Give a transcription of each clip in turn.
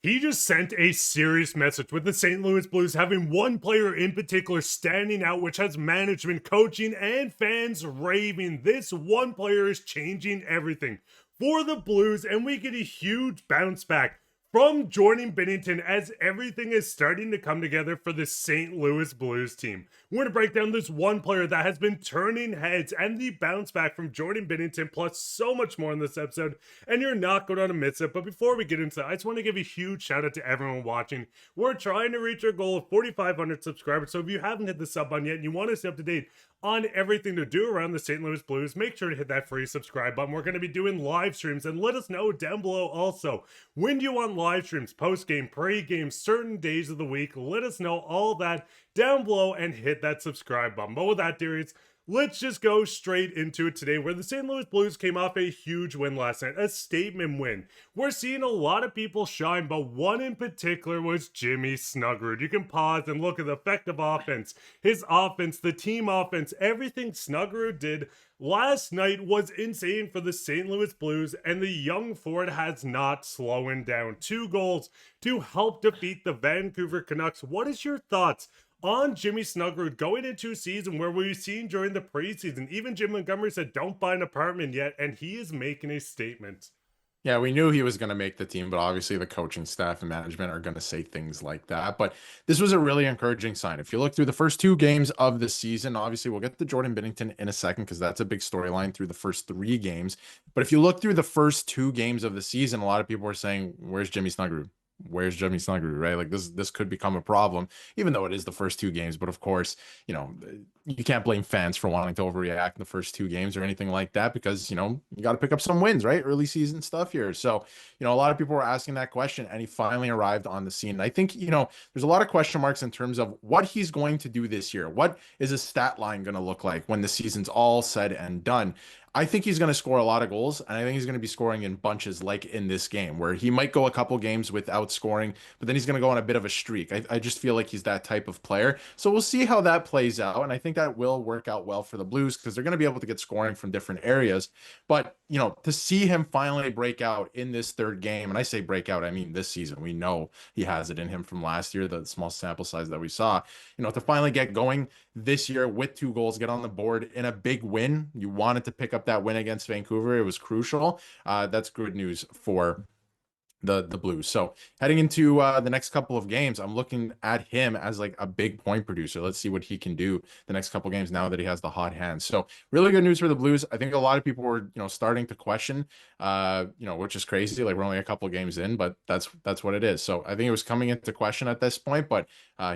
He just sent a serious message with the St. Louis Blues having one player in particular standing out, which has management, coaching, and fans raving. This one player is changing everything for the Blues, and we get a huge bounce back from Jordan Binnington as everything is starting to come together for the St. Louis Blues team. We're going to break down this one player that has been turning heads and the bounce back from Jordan Binnington, plus so much more in this episode, and you're not going to miss it. But before we get into that, I just want to give a huge shout out to everyone watching. We're trying to reach our goal of 4,500 subscribers, so if you haven't hit the sub button yet and you want to stay up to date on everything to do around the St. Louis Blues, make sure to hit that free subscribe button. We're going to be doing live streams, and let us know down below also, when do you want live streams, post-game, pre-game, certain days of the week? Let us know all that down below and hit that subscribe button. But with that, Darius, let's just go straight into it today, where the St. Louis Blues came off a huge win last night, a statement win. We're seeing a lot of people shine, but one in particular was Jimmy Snuggerud. You can pause and look at the effective offense, his offense, the team offense, everything Snuggerud did last night was insane for the St. Louis Blues, and the young forward has not slowing down. 2 goals to help defeat the Vancouver Canucks. What is your thoughts on Jimmy Snuggerud going into a season where we've seen during the preseason, even Jim Montgomery said don't buy an apartment yet, and he is making a statement? Yeah, we knew he was going to make the team, but obviously the coaching staff and management are going to say things like that. But this was a really encouraging sign. If you look through the first 2 games of the season, obviously we'll get to Jordan Binnington in a second because that's a big storyline through the first 3 games. But if you look through the first 2 games of the season, a lot of people were saying, "Where's Jimmy Snuggerud? Where's Jimmy Snuggerud?" Right? Like this could become a problem, even though it is the first 2 games. But of course, you know, you can't blame fans for wanting to overreact in the first 2 games or anything like that because, you got to pick up some wins, right? Early season stuff here. So, a lot of people were asking that question and he finally arrived on the scene. And I think, there's a lot of question marks in terms of what he's going to do this year. What is his stat line going to look like when the season's all said and done? I think he's going to score a lot of goals, and I think he's going to be scoring in bunches like in this game, where he might go a couple games without scoring, but then he's going to go on a bit of a streak. I just feel like he's that type of player. So we'll see how that plays out, and I think that will work out well for the Blues because they're going to be able to get scoring from different areas. But, to see him finally break out in this 3rd game, and I say break out, I mean this season. We know he has it in him from last year, the small sample size that we saw. To finally get going this year with 2 goals, get on the board in a big win. You wanted to pick up that win against Vancouver. It was crucial. That's good news for the Blues. So heading into the next couple of games, I'm looking at him as like a big point producer. Let's see what he can do the next couple of games now that he has the hot hand. So really good news for the Blues. I think a lot of people were, starting to question, which is crazy. Like we're only a couple of games in, but that's what it is. So I think it was coming into question at this point, but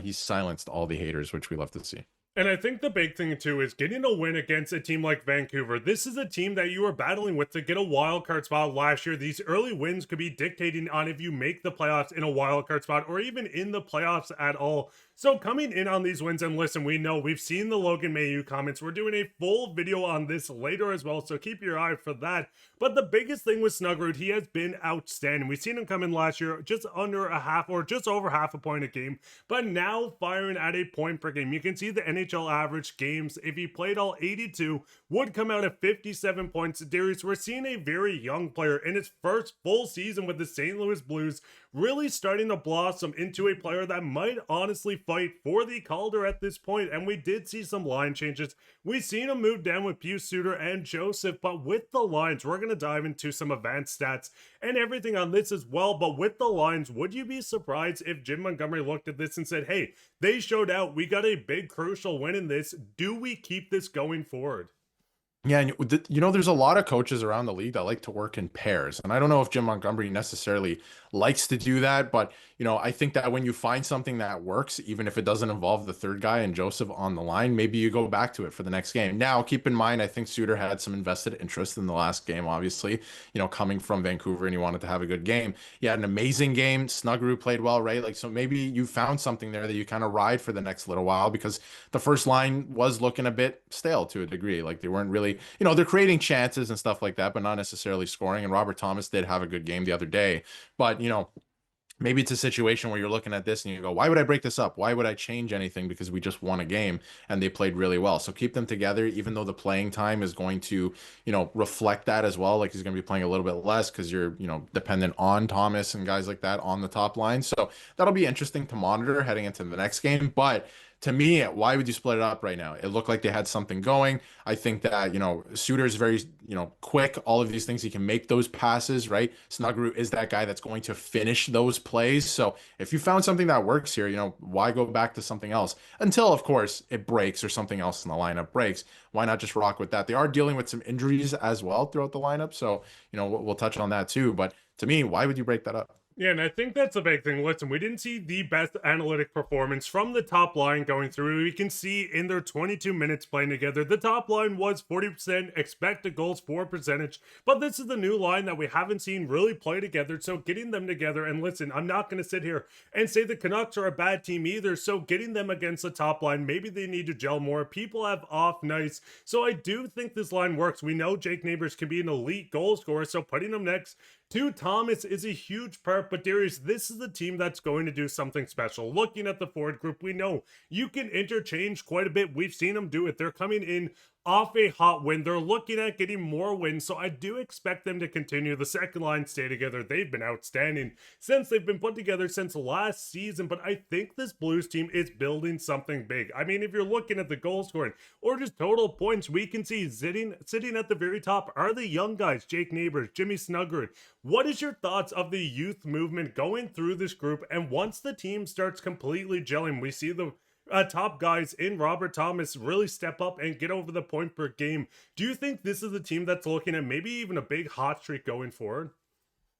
he's silenced all the haters, which we love to see. And I think the big thing too is getting a win against a team like Vancouver. This is a team that you were battling with to get a wild card spot last year. These early wins could be dictating on if you make the playoffs in a wild card spot or even in the playoffs at all. So coming in on these wins, and listen, we know we've seen the Logan Mailloux comments. We're doing a full video on this later as well, so keep your eye for that. But the biggest thing with Snuggerud, he has been outstanding. We've seen him come in last year just under a half or just over half a point a game, but now firing at a point per game. You can see the NHL average games, if he played all 82, would come out at 57 points. Darius, we're seeing a very young player in his first full season with the St. Louis Blues really starting to blossom into a player that might honestly fight for the Calder at this point. And we did see some line changes. We've seen him move down with Pius Suter and Joseph, but with the lines, we're going to dive into some advanced stats and everything on this as well. But with the lines, would you be surprised if Jim Montgomery looked at this and said, hey, they showed out, we got a big crucial win in this, do we keep this going forward? Yeah, and there's a lot of coaches around the league that like to work in pairs. And I don't know if Jim Montgomery necessarily likes to do that, but I think that when you find something that works, even if it doesn't involve the 3rd guy and Joseph on the line, maybe you go back to it for the next game. Now, keep in mind, I think Suter had some invested interest in the last game, obviously, coming from Vancouver, and he wanted to have a good game. He had an amazing game. Snuggerud played well, right? Like, so maybe you found something there that you kind of ride for the next little while because the first line was looking a bit stale to a degree. Like they weren't really, they're creating chances and stuff like that, but not necessarily scoring. And Robert Thomas did have a good game the other day, but, maybe it's a situation where you're looking at this and you go, why would I break this up? Why would I change anything? Because we just won a game and they played really well. So keep them together, even though the playing time is going to, reflect that as well. Like he's going to be playing a little bit less because you're, dependent on Thomas and guys like that on the top line. So that'll be interesting to monitor heading into the next game. But to me, why would you split it up right now? It looked like they had something going. I think that, Suter's very, quick, all of these things. He can make those passes, right? Snuggerud is that guy that's going to finish those plays. So if you found something that works here, why go back to something else until, of course, it breaks or something else in the lineup breaks? Why not just rock with that? They are dealing with some injuries as well throughout the lineup. So, we'll touch on that too. But to me, why would you break that up? Yeah, and I think that's a big thing. Listen, we didn't see the best analytic performance from the top line going through. We can see in their 22 minutes playing together, the top line was 40% expected goals for percentage, but this is the new line that we haven't seen really play together, so getting them together, and listen, I'm not going to sit here and say the Canucks are a bad team either, so getting them against the top line, maybe they need to gel more. People have off nights, so I do think this line works. We know Jake Neighbors can be an elite goal scorer, so putting him next to Thomas is a huge part, but Darius, this is a team that's going to do something special. Looking at the forward group, we know you can interchange quite a bit. We've seen them do it. They're coming in off a hot win. They're looking at getting more wins, so I do expect them to continue. The second line stay together. They've been outstanding since they've been put together since last season, but I think this Blues team is building something big. I mean, if you're looking at the goal scoring or just total points, we can see sitting at the very top are the young guys, Jake Neighbors, Jimmy Snuggard. What is your thoughts of the youth movement going through this group? And once the team starts completely gelling, we see the top guys in Robert Thomas really step up and get over the point per game. Do you think this is a team that's looking at maybe even a big hot streak going forward?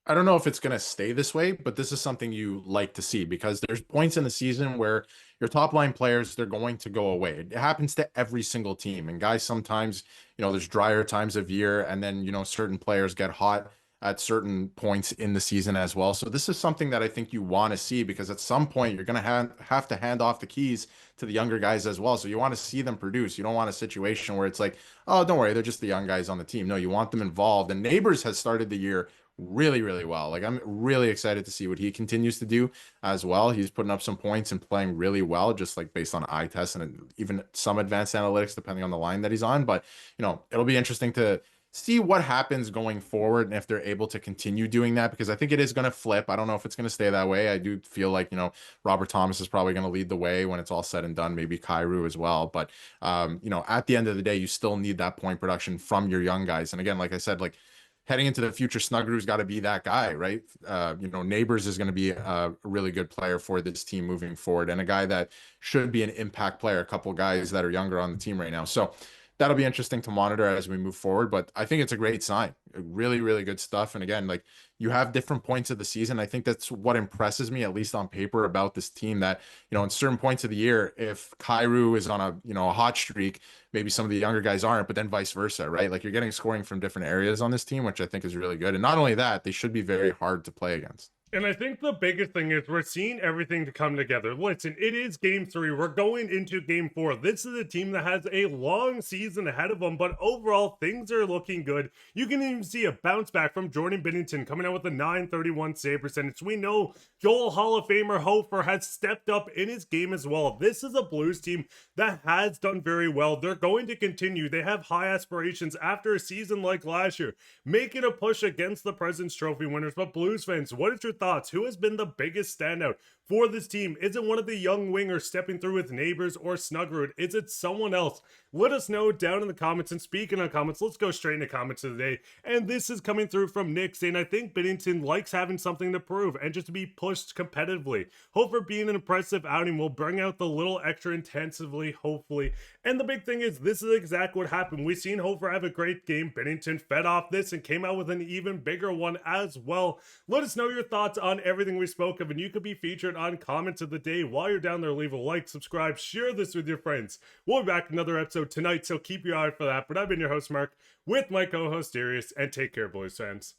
I don't know if it's going to stay this way, but this is something you like to see because there's points in the season where your top line players, they're going to go away. It happens to every single team. And guys, sometimes, there's drier times of year and then, certain players get hot at certain points in the season as well. So this is something that I think you want to see because at some point you're going to have to hand off the keys to the younger guys as well. So you want to see them produce. You don't want a situation where it's like, oh, don't worry, they're just the young guys on the team. No, you want them involved. And Neighbors has started the year really, really well. Like I'm really excited to see what he continues to do as well. He's putting up some points and playing really well, just like based on eye tests and even some advanced analytics, depending on the line that he's on. But, it'll be interesting to see what happens going forward and if they're able to continue doing that, because I think it is going to flip. I don't know if it's going to stay that way. I do feel like, Robert Thomas is probably going to lead the way when it's all said and done, maybe Kyrou as well. But, at the end of the day, you still need that point production from your young guys. And again, like I said, like heading into the future, Snuggerud's got to be that guy, right? Neighbors is going to be a really good player for this team moving forward and a guy that should be an impact player, a couple guys that are younger on the team right now. So that'll be interesting to monitor as we move forward, but I think it's a great sign. Really, really good stuff. And again, like you have different points of the season. I think that's what impresses me, at least on paper, about this team that, in certain points of the year, if Kyrou is on a hot streak, maybe some of the younger guys aren't, but then vice versa, right? Like you're getting scoring from different areas on this team, which I think is really good. And not only that, they should be very hard to play against. And I think the biggest thing is we're seeing everything to come together. Listen, it is game 3. We're going into game 4. This is a team that has a long season ahead of them, but overall, things are looking good. You can even see a bounce back from Jordan Binnington coming out with a .931 save percentage. We know Joel Hall of Famer Hofer has stepped up in his game as well. This is a Blues team that has done very well. They're going to continue. They have high aspirations after a season like last year, making a push against the President's Trophy winners. But Blues fans, what is your thoughts? Who has been the biggest standout for this team? Is it one of the young wingers stepping through with Neighbors or Snuggerud? Is it someone else? Let us know down in the comments. And speaking of comments, let's go straight into comments of the day. And this is coming through from Nick saying, I think Binnington likes having something to prove and just to be pushed competitively. Hope for being an impressive outing will bring out the little extra intensively, hopefully. And the big thing is, this is exactly what happened. We've seen Hofer have a great game. Binnington fed off this and came out with an even bigger one as well. Let us know your thoughts on everything we spoke of, and you could be featured on comments of the day. While you're down there, leave a like, subscribe, share this with your friends. We'll be back another episode tonight, so keep your eye out for that. But I've been your host, Mark, with my co-host, Darius, and take care, Blues fans.